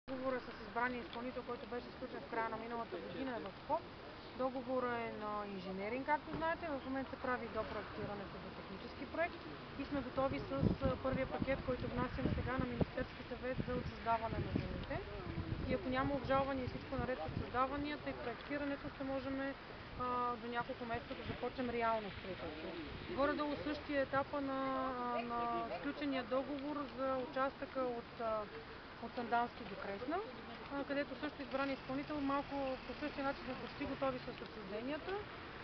Договорът с избрания изпълнител, който беше сключен в края на миналата година, е в ход. Договорът е на инженеринг, както знаете. В момента се прави допроектирането за технически проект и сме готови с първия пакет, който внасям сега на Министерски съвет за отчуждаване на земите. И ако няма обжалване и всичко наред с отчуждаванията и проектирането, ще можем до няколко месеца да започнем реално строителство. Горе-долу същия етапа на сключения договор за участъка от Сандански до Кресна, където също избран изпълнител. Малко по същия начин сме почти готови с отчужденията.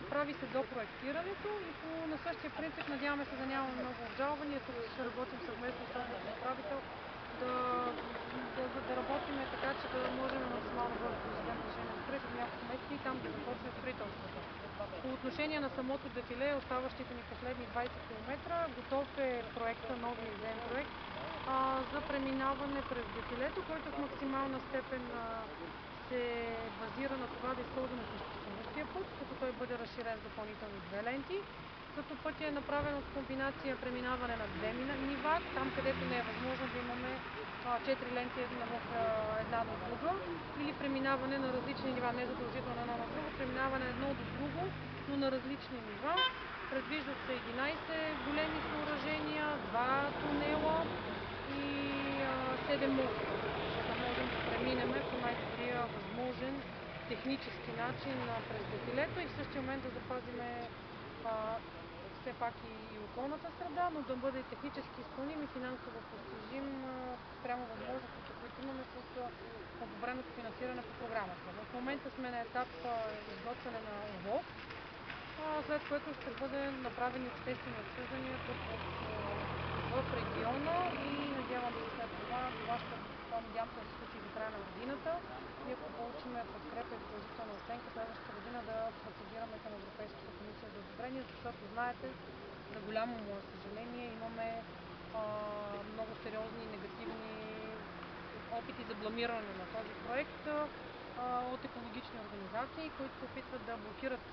Прави се до проектирането и на същия принцип надяваме се да нямаме много обжалвания. Тук ще работим съвместно с областния управител да работим така, че да можем максимално бързо да дадем решение на строеж до няколко месеца и там да започне строителството. По отношение на самото дефиле, оставащите ни последни 20 км, готов е проекта, новия идеен проект за преминаване през дефилето, който в максимална степен се базира на това да използваме съществуващия път, като той бъде разширен с допълнителни две ленти. Като пътя е направен от комбинация преминаване на две нива, там където не е възможно да имаме 4 ленти една до друга, или преминаване на различни нива, не задължително едно на друго, преминаване едно до друго, но на различни нива. Предвиждат се 11 големи съоръжения, 2 тунела и 7 моста, за да можем да преминем по най-добрия възможен технически начин през дефилето и в същия момент да запазиме все пак и околната среда, но да бъде технически изпълним и финансово постижим спрямо възможностите, които имаме с одобреното финансиране по програмата. В момента сме на етап изготвяне на ОВОС, след което ще бъде направени обществени обсъждания тук в региона и надявам се след това надявам се да се случи до края на годината и ако получим подкрепа и положителна оценка следващата година да процедираме към Европейската комисия за одобрение, защото знаете, за голямо мое съжаление имаме много сериозни негативни опити за бламиране на този проект от екологични организации, които се опитват да блокират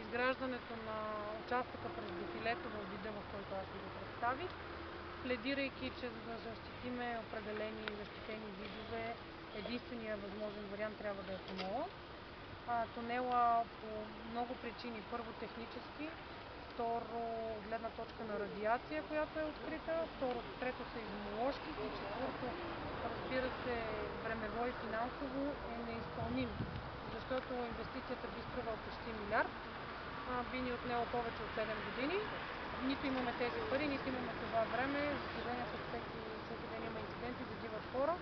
изграждането на участъка през дефилето в вида, в който аз ви го представих, пледирайки, че за да защитиме определени защитени видове, единствения възможен вариант трябва да е тунела. Тунела по много причини. Първо технически, второ от гледна точка на радиация, която е открита, трето сейзмоложки и четвърто, разбира се, времево и финансово е неизпълним, защото инвестицията би струвала почти милиард, би ни отнело повече от 7 години. Нито имаме тези пари, нито имаме това време. За съжаление, всеки ден има инциденти, загиват хора,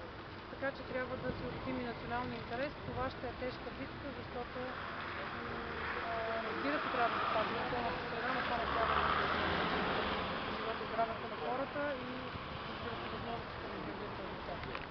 така че трябва да си отстоим и националния интерес. Това ще е тежка битка, защото разбира се, трябва да запазим околната среда, но това не трябва да е живота и здравето на хората и разбира се възможностите да изградят този участък.